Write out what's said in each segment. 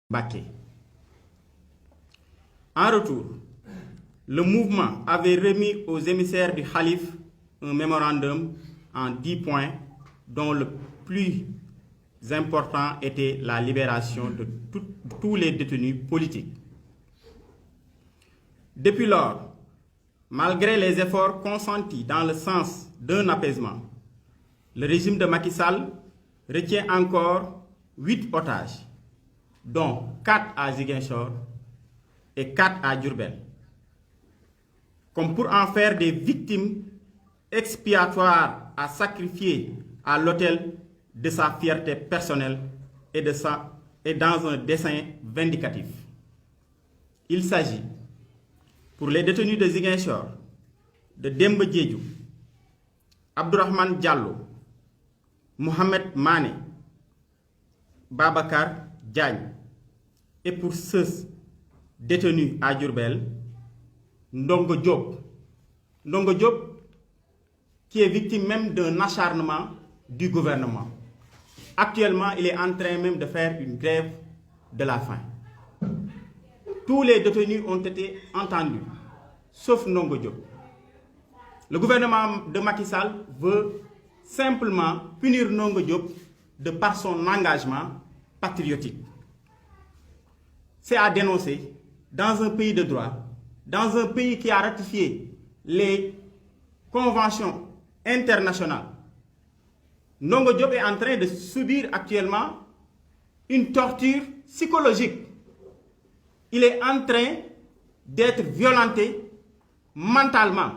Baké. En retour, le mouvement avait remis aux émissaires du Khalif un mémorandum en 10 points dont le plus important était la libération de tous les détenus politiques. Depuis lors, malgré les efforts consentis dans le sens d'un apaisement, le régime de Macky Sall retient encore 8 otages, dont 4 à Ziguinchor et 4 à Diourbel, comme pour en faire des victimes expiatoires à sacrifier à l'autel de sa fierté personnelle et dans un dessein vindicatif. Il s'agit, pour les détenus de Ziguinchor, de Demba Diédhiou, Abdourahmane Diallo, Mohamed Mané, Babacar Diagne, et pour ceux détenus à Diourbel, Ndongo Diop. Ndongo Diop, qui est victime même d'un acharnement du gouvernement. Actuellement, il est en train même de faire une grève de la faim. Tous les détenus ont été entendus, sauf Ndongo Diop. Le gouvernement de Macky Sall veut simplement punir Ndongo Diop de par son engagement patriotique. C'est à dénoncer dans un pays de droit, dans un pays qui a ratifié les conventions internationales. Ndongo Diop est en train de subir actuellement une torture psychologique. Il est en train d'être violenté mentalement.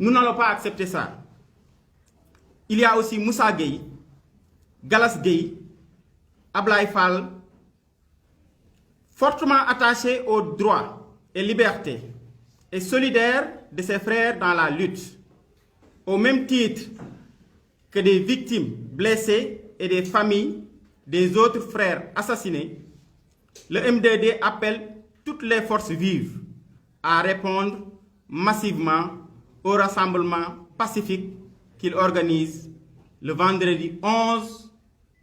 Nous n'allons pas accepter ça. Il y a aussi Moussa Gueye, Galas Gueye, Ablaye Fall, fortement attachés aux droits et libertés et solidaires de ses frères dans la lutte, au même titre que des victimes blessées et des familles des autres frères assassinés. Le MDD appelle toutes les forces vives à répondre massivement au rassemblement pacifique qu'il organise le vendredi 11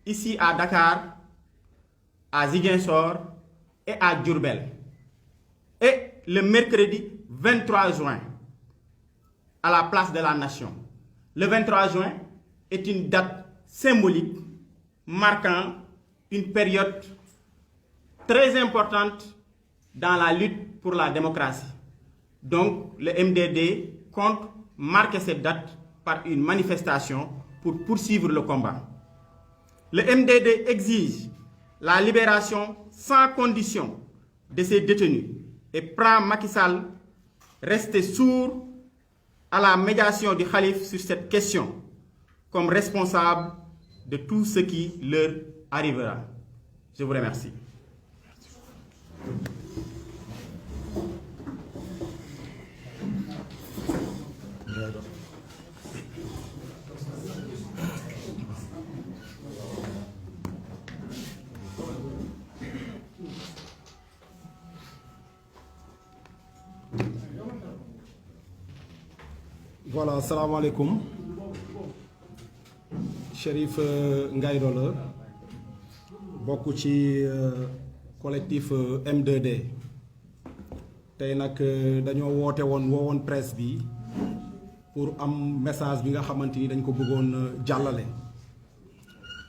ici à Dakar, à Ziguinchor et à Diourbel, et le mercredi 23 juin à la place de la Nation. Le 23 juin est une date symbolique marquant une période très importante dans la lutte pour la démocratie. Donc le MDD compte marquer cette date par une manifestation pour poursuivre le combat. Le MDD exige la libération sans condition de ces détenus et prend Macky Sall resté sourd à la médiation du Khalif sur cette question comme responsable de tout ce qui leur arrivera. Je vous remercie. Voilà, salam alaikum. Chérif Ngaïro la bokk ci collectif M2D. Tey nag dañoo woowoon presse bi pour am message bi nga xamante ni dañ ko bëggoon jàllale.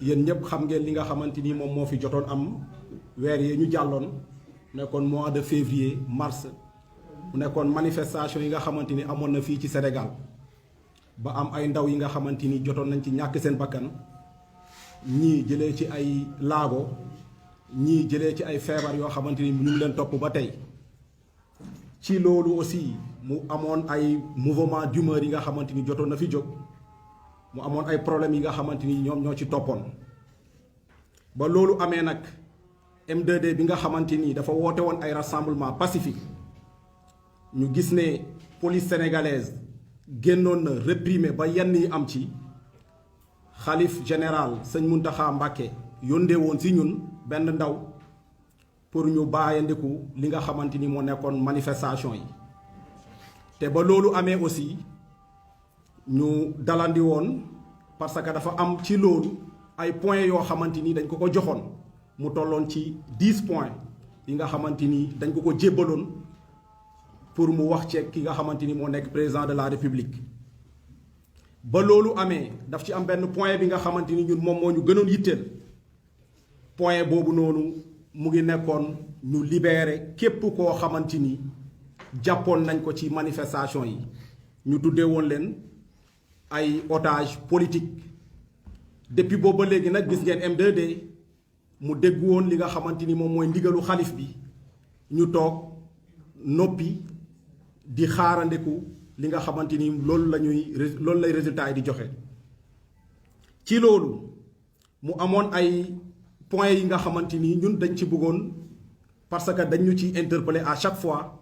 Yéen ñëpp xam ngeen li nga xamante ni moom moo fi jotoon am weer yi ñu jàlloon nekkoon mois de février mars mu nekkoon manifestation yi nga xamante ni amoon na fii ci Sénégal. Ba am ay ndaw yi nga xamante ni jotoon nañ ci ñàkk seen bakkan ñii jëlee ci ay laago ñii jëlee ci ay feebar yoo xamante ni ñu ngi leen topp ba tey ci loolu aussi mu amoon ay mouvement d'humeur yi nga xamante ni jotoon na fi jóg mu amoon ay problèmes yi nga xamante ni ñoom ñoo ci toppoon ba loolu amee nag M2D bi nga xamante ni dafa woote woon ay rassemblement pacifique ñu gis ne police sénégalaise génnoon na réprimer ba yenn yi am ci xalif général sëñ Mountakha Mbacké yóndee woon si ñun benn ndaw pour ñu bàyyandiku li nga xamante ni moo nekkoon manifestation yi te ba loolu amee aussi ñu dalandi woon parce que dafa am ci loolu ay points yoo xamante ni dañ ko joxoon mu tolloon ci 10 points yi nga xamante ni dañ ko jébbaloon pour mu wax ci ki nga xamante ni moo nekk président de la république. ba loolu amee daf ci am benn point bi nga xamante ni ñun moom moo ñu gënoon yitteel point boobu noonu mu ngi nekkoon ñu libérer képp koo xamante ni jàppoon nañ ko ci manifestation yi ñu tuddee woon leen ay otage politique. depuis boobu ba léegi nag gis ngeen M2D mu dégg woon li nga xamante ni moom mooy ndigalu xalif bi ñu toog noppi di xaarandeku li nga xamante ni loolu lay résultat yi di joxe. ci loolu mu amoon ay points yi nga xamante ni ñun dañ ci bëggoon parce que dañ ñu ci interpeller à chaque fois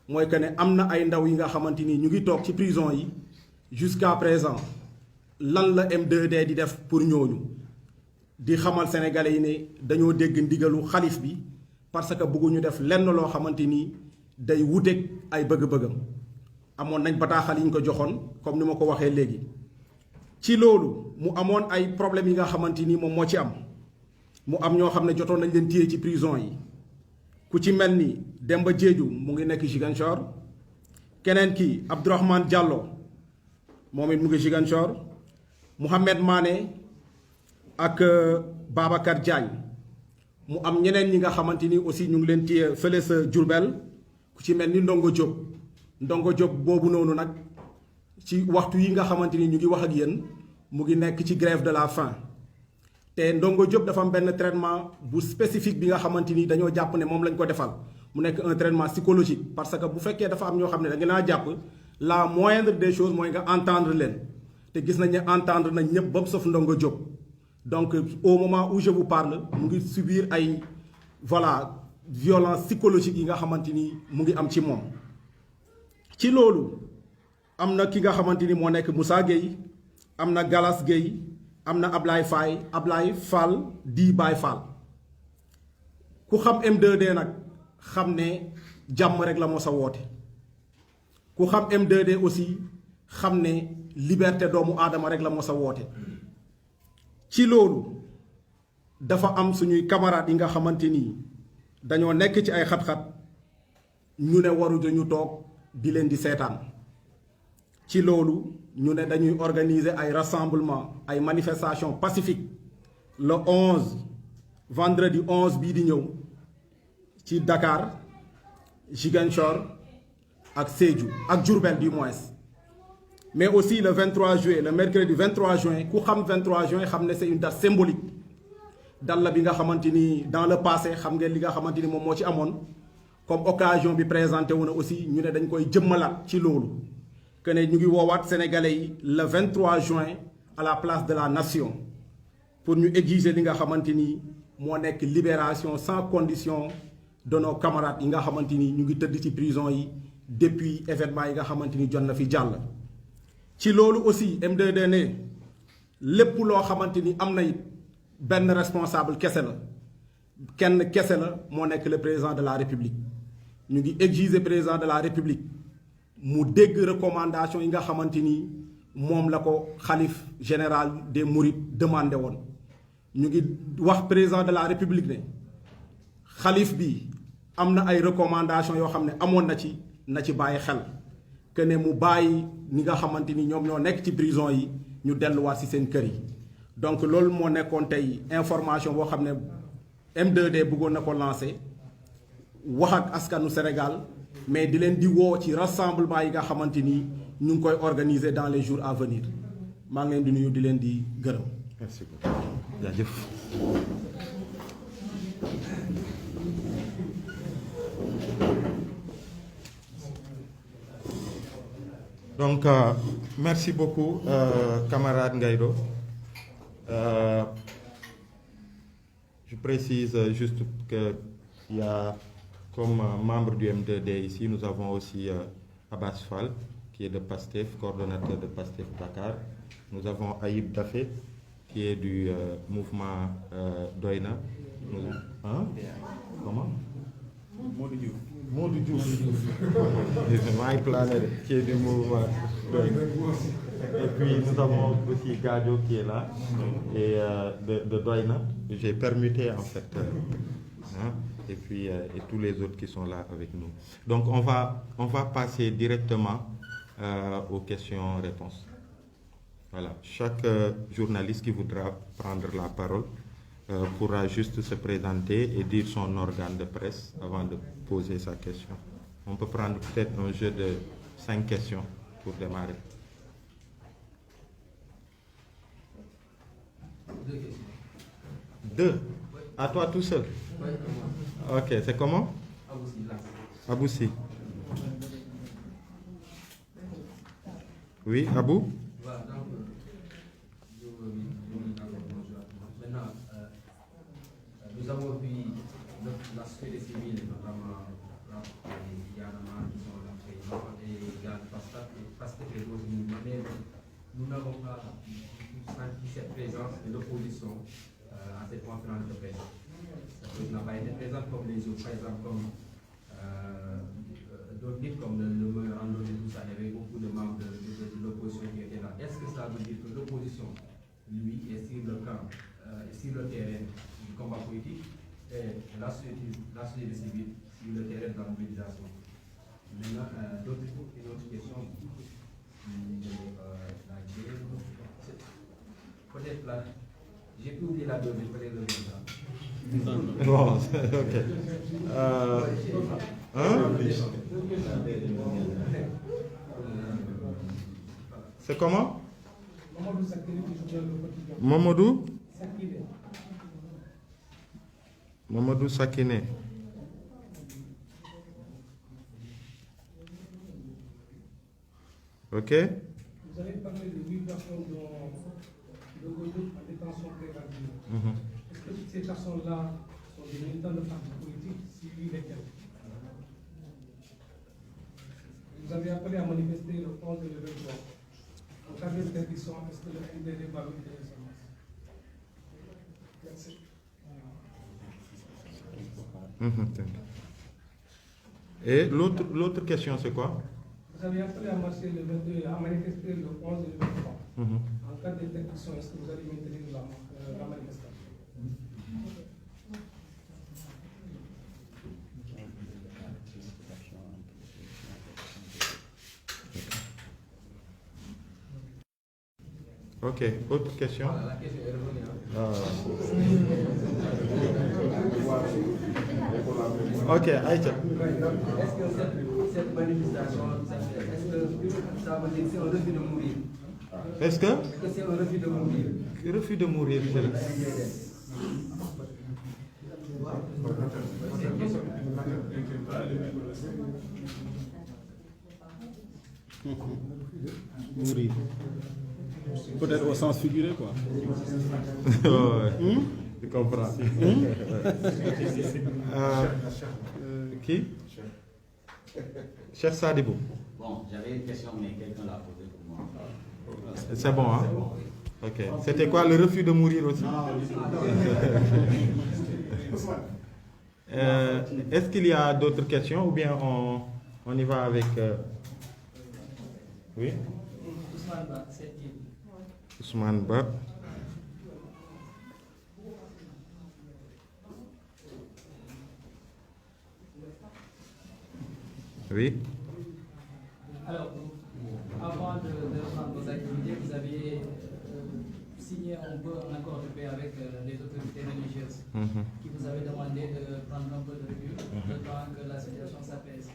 mooy que ne am na ay ndaw yi nga xamante ni ñu ngi toog ci prison yi jusqu'à présent lan la M2D di def pour ñooñu di xamal sénégalais yi ne dañoo dégg ndigalu xalif bi parce que bëgguñu def lenn loo xamante ni day wuteeg ay bëgg-bëggam. amoon nañ bataaxal yi ñu ko joxoon comme ni ma ko waxee léegi. ci loolu mu amoon ay problèmes yi nga xamante ni moom moo ci am mu am ñoo xam ne jotoon nañ leen téye ci prison yi ku ci mel ni Demba Diédhiou mu ngi nekk Ziguinchor keneen ki Abdourahmane Diallo moom it mu ngi Ziguinchor Mouhamed Mané ak Babacar Diagne mu am ñeneen ñi nga xamante ni aussi ñu ngi leen téye fële sa Diourbel ku ci mel ni Ndongo Diop boobu noonu nag ci waxtu yi nga xamante ni ñu ngi wax ak yéen mu ngi nekk ci grève de la faim te Ndongo Diop dafa am benn traitement bu spécifique bi nga xamante ni dañoo jàpp ne moom lañ ko defal mu nekk un traitement psychologique parce que bu fekkee dafa am ñoo xam ne da nga naa jàpp la moindre des choses mooy nga entendre leen te gis nañ ne entendre nañ ñëpp ba mu sauf Ndongo Diop donc au moment où je vous parle mu ngi subir ay violence psychologique yi nga xamante ni mu ngi am ci moom. ci loolu am na ki nga xamante ni moo nekk Moussa Gueye am na Galas Gueye am na Ablaye Fall di Baye Fall ku xam M2D nag xam ne jàmm rek la mos a woote ku xam M2D aussi xam ne liberté doomu aadama rek la mos a woote. ci loolu dafa am suñuy camarades yi nga xamante ni dañoo nekk ci ay xat-xat ñu ne waruñu ñu toog di leen di seetaan ci loolu ñu ne dañuy organiser ay rassemblement ay manifestation pacifique le 11 vendredi 11 bii di ñëw ci Dakar Ziguinchor ak Sédhiou ak Diourbel du moins mais aussi le 23 juin le mercredi 23 juin ku xam 23 juin xam ne c'est une date symbolique dal la bi nga xamante ni dans le passé xam ngeen li nga xamante ni moom moo ci amoon comme occasion bi présenté wu na aussi ñu ne dañ koy jëmmalaat ci loolu que ne ñu ngi woowaat sénégalais yi le 23 juin à la place de la nation pour ñu exiger li nga xamante ni moo nekk libération sans condition de nos camarades yi nga xamante ni ñu ngi tëdd ci prison yi depuis événement yi nga xamante ni jot na fi jàll. ci loolu aussi M2D ne lépp loo xamante ni am na it benn responsable kese la kenn kese la moo nekk le président de la république ñu ngi exiger président de la république mu dégg recommandation yi nga xamante ni moom la ko xalif général des mourides demandé woon. ñu ngi wax président de la république ne xalif bi am na ay recommandation yoo xam ne amoon na ci bàyyi xel que ne mu bàyyi ñi nga xamante ni ñoom ñoo nekk ci prison yi ñu delluwaat ci seen kër yi. donc loolu moo nekkoon tey information boo xam ne M2D bëggoon na ko lancer wax ak askanu Sénégal mais di leen di woo ci rassemblement yi nga xamante ni ñu ngi koy organiser dans les jours à venir maa ngi leen di nuyu di leen di gërëm. merci beaucoup jaajëf. Donc merci beaucoup camarade Ngaïdo. Je précise juste qu'il y a comme membre du M2D ici, nous avons aussi Abbas Fall, qui est de PASTEF, coordonnateur de PASTEF Dakar. Nous avons Aïb Dafé, qui est du mouvement Doïna. Comment? Modou Diouf. Qui est du mouvement Doïna. Et puis nous avons aussi Gadio qui est là, et de Doina. J'ai permuté en fait. Hein, et puis et tous les autres qui sont là avec nous. Donc on va passer directement aux questions-réponses. Voilà. Chaque journaliste qui voudra prendre la parole pourra juste se présenter et dire son organe de presse avant de poser sa question. On peut prendre peut-être un jeu de 5 questions pour démarrer. 2 questions. 2. À toi tout seul? Oui. Ok, c'est comment? Aboussi, là. Aboussi. Oui, Abou? Voilà, donc, maintenant, nous avons vu la société civile, notamment Yanama, qui sont là présents, et Yann Pasteur et d'autres mouvements, mais nous n'avons pas senti cette présence de l'opposition à cette conférence de presse. Il n'a pas été présent comme les autres, par exemple, comme d'autres types comme le Rando de tout ça, il y avait beaucoup de membres de l'opposition qui étaient là. Est-ce que ça veut dire que l'opposition, lui, est sur le camp, sur le terrain du combat politique, et la société civile sur le terrain de la mobilisation? Maintenant, une autre question, peut-être là, j'ai pu oublier la deuxième, peut-être le même. Bon, ok. C'est comment? Mamadou? Mamadou Sakine. Ok. Vous avez parlé de 8 personnes de Guadeloupe en détention préventive. Est-ce que ces personnes-là sont des militants de partis politiques? Si oui, lesquels? Vous avez appelé à manifester le 11 et le 23. En cas d'interdiction, est-ce que le MDD va vous intéresser? Et l'autre question, c'est quoi? Vous avez appelé à marcher le 22, à manifester le 11 et le 23. En cas d'interdiction, est-ce que vous allez maintenir la manifestation? Ok, autre question? Voilà, la question est revenue. Ok, Aïcha. Est-ce que cette manifestation, est-ce que ça veut dire que c'est un refus de mourir? Est-ce que? Est-ce que c'est un refus de mourir? Refus de mourir, c'est le... Mourir. Peut-être au sens figuré, quoi. Ouais, tu comprends. Qui? Cheikh Sadibou. Bon, j'avais une question, mais quelqu'un l'a posée pour moi. C'est bon, hein? Ok. C'était quoi, le refus de mourir aussi? Est-ce qu'il y a d'autres questions ou bien on y va avec... Oui? Ousmane Ba, c'est qui? Ousmane Ba. Oui? Alors, avant de reprendre vos activités, vous aviez signé un peu un accord de paix avec les autorités religieuses qui vous avaient demandé de prendre un peu de recul le temps que la situation s'apaise.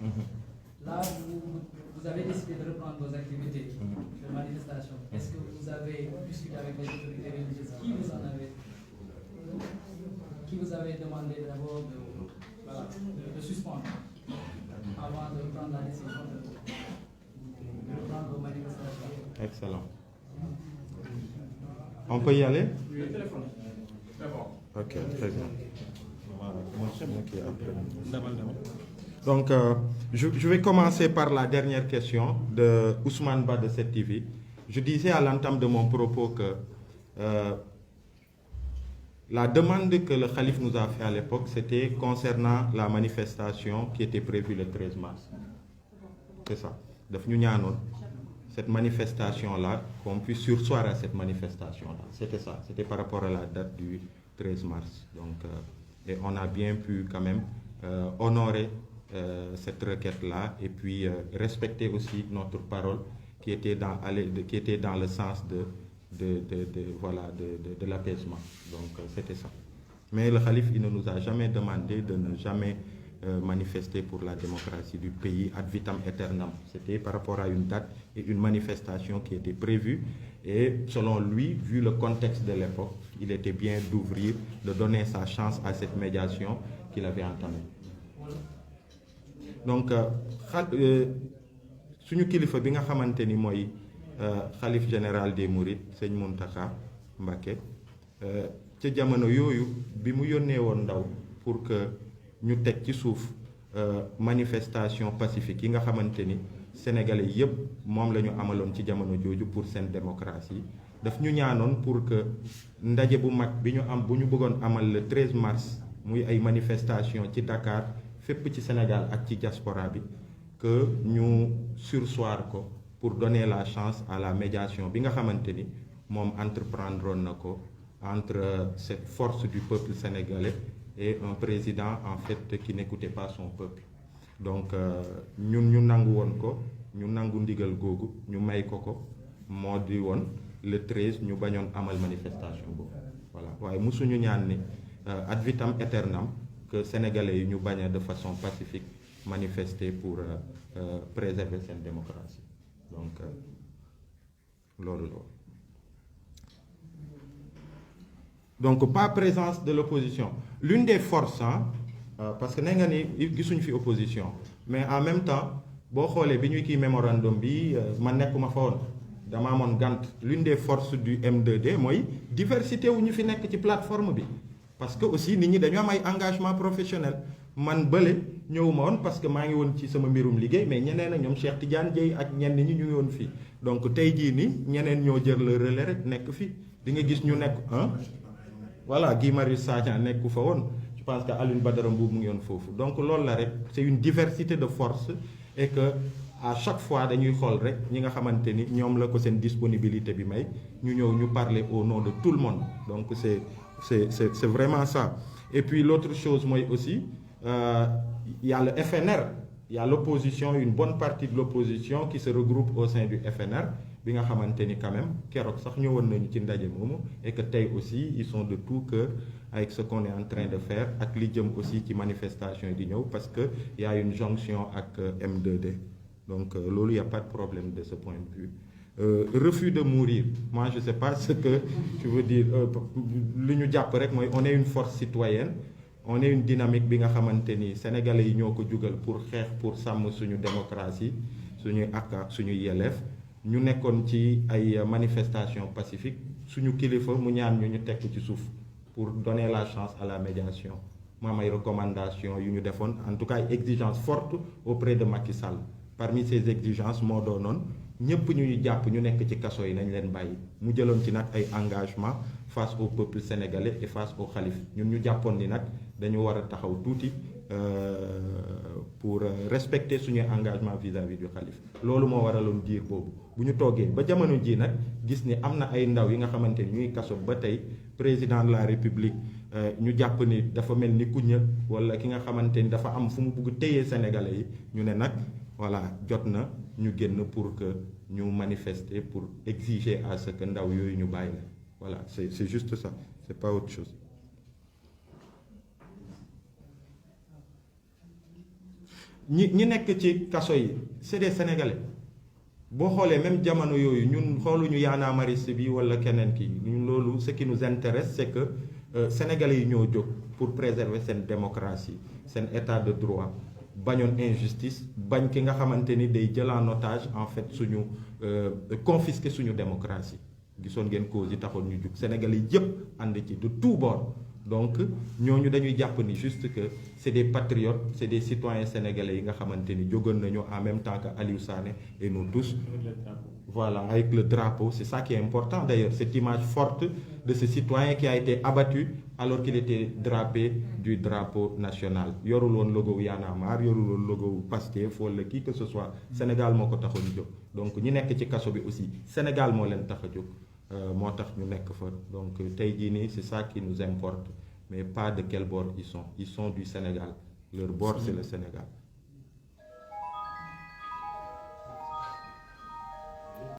Là, vous avez décidé de reprendre vos activités de manifestation. Est-ce que vous avez discuté avec les autorités religieuses? Qui vous avait demandé d'abord de suspendre avant de prendre la décision de reprendre vos manifestations? Excellent. On peut y aller? Oui, téléphone. C'est bon. Ok, très bien. Voilà, moi, c'est moi qui ai appris. Donc, je vais commencer par la dernière question de Ousmane Ba de 7TV. Je disais à l'entame de mon propos que la demande que le calife nous a fait à l'époque, c'était concernant la manifestation qui était prévue le 13 mars. C'est ça. cette manifestation-là, qu'on puisse surseoir à cette manifestation-là. C'était ça, c'était par rapport à la date du 13 mars. Donc, et on a bien pu quand même honorer cette requête-là et puis respecter aussi notre parole qui était dans le sens de l'apaisement. Donc, c'était ça. Mais le calife, il ne nous a jamais demandé de ne jamais manifester pour la démocratie du pays ad vitam aeternam. C'était par rapport à une date et une manifestation qui était prévue. Et selon lui, vu le contexte de l'époque, il était bien d'ouvrir, de donner sa chance à cette médiation qu'il avait entamée. Donc, suñu kilifa bi nga xamante ni mooy xalif général des Mourides sëñ Mountakha Mbacké ca jamono yooyu bi mu yónnee woon ndaw pour que ñu teg ci suuf manifestation pacifique yi nga xamante ni sénégalais yépp moom la ñu amaloon ci jamono jooju pour seen démocratie daf ñu ñaanoon pour que ndaje bu mag bi ñu am bu ñu bëggoon amal le 13 mars muy ay manifestation ci Dakar fépp ci Sénégal ak ci diaspora bi que ñu surseoir ko pour donner la chance à la médiation bi nga xamante ni moom entreprendre na ko entre cette force du peuple sénégalais et un président en fait qui n'écoutait pas son peuple. Donc ñun ñu nangu woon ko ñu nangu ndigal googu ñu may ko moo di woon le 13 ñu bañoon amal manifestation boobu voilà waaye mosuñu ñaan ni ad vitam aeternam que sénégalais yi ñu bañ a de façon pacifique manifester pour préserver seen démocratie donc loolu la. Donc pas présence de l'opposition. L'une des forces, parce que nee nga ni gisuñu fi opposition mais en même temps boo xoolee bi ñuy kii mémorandum bi man nekkuma fa woon dama amoon gànt. L'une des forces du M2D mooy diversité wu ñu fi nekk ci plateforme bi parce que aussi nit ñi dañu am ay engagement professionnel man bële ñëwuma woon parce que maa ngi woon ci sama mbirum liggéey mais ñeneen ak ñoom Cheikh Tidiane Dieye ak ñenn ñi ñu ngi woon fii donc tey jii nii ñeneen ñoo jël le relais rek nekk fii di nga gis ñu nekk voilà Guy Marius Sagna nekku fa woon je pense que Alioune Badara Mbuub mu ngi woon foofu donc loolu la rek c'est une diversité de force et que à chaque fois dañuy xool rek ñi nga xamante ni ñoom la ko seen disponibilité bi may ñu ñëw ñu parler au nom de tout le monde donc c'est vraiment ça. Et puis l'autre chose mooy aussi il y a le FNR, il y a l'opposition, une bonne partie de l'opposition qui se regroupe au sein du FNR bi nga xamante ni quand même keroog sax ñëwoon nañu ci ndaje moomu et que tey aussi ils sont de tout cœur avec ce qu'on est en train de faire ak li jëm aussi ci manifestation yi di ñëw parce que y a une jonction ak M2D donc loolu y a pas de problème de ce point de vue. Refus de mourir, moi je sais pas ce que je veux dire li ñu jàpp rek mooy on est une force citoyenne, on est une dynamique bi nga xamante ni sénégalais yi ñoo ko jugal pour xeex pour sàmm suñu démocratie suñuy ak suñuy yelleef ñu nekkoon ci ay manifestation pacifique suñu kilifa mu ñaan ñu tekk ci suuf pour donner la chance à la médiation mu am ay recommandations yu ñu defoon en tout cas ay exigences fortes auprès de Macky Sall. Parmi ces exigences moo doonoon ñëpp ñu jàpp ñu nekk ci kaso yi nañ leen bàyyi mu jëloon ci nag ay engagement face au peuple sénégalais et face au xalif ñun ñu jàppoon ni nag dañu war a taxaw tuuti pour respecter suñuy engagement vis-à-vis du xalif loolu moo waraloon diir boobu bu ñu toogee ba jamono ji nag gis ni am na ay ndaw yi nga xamante ni ñuy kaso ba tey président de la république ñu jàpp ni dafa mel ni kuña wala ki nga xamante ni dafa am fu mu bugg téyee sénégalais yi ñu ne nag voilà jot na ñu génn pour que ñu manifester pour exiger à ce que ndaw yooyu ñu bàyyi la voilà c'est juste ça c'est pas autre chose. ñi nekk ci kaso yi c'est des sénégalais boo xoolee même jamono yooyu ñun xooluñu Y'en a marre bi wala keneen kii ñun loolu ce qui nous intéresse c'est que sénégalais yi ñoo jóg pour préserver seen démocratie seen état de droit. bañoon injustice bañ ki nga xamante ni day jël en otage en fait suñu confisquer suñu démocratie gisoon ngeen cause yi taxoon ñu jug Sénégal yi yëpp ànd ci de tout bord donc ñooñu dañuy jàpp ni juste que c'est des patriotes c'est des citoyens sénégalais yi nga xamante ni jógoon nañu en même temps que Aliou Sané et nous tous voilà avec le drapeau c'est ça qui est important d'ailleurs cette image forte de ce citoyen qui a été abattu alors qu'il était drapé du drapeau national yorul woon logo Y'en a marre yorul woon logo Pastef wala qui que ce soit Sénégal moo ko taxoon jóg donc ñi nekk ci kaso bi aussi Sénégal moo leen tax a jóg moo tax ñu nekk fa donc tey jii nii c'est ça qui nous importe mais pas de quel bord ils sont du Sénégal leur bord c'est le Sénégal.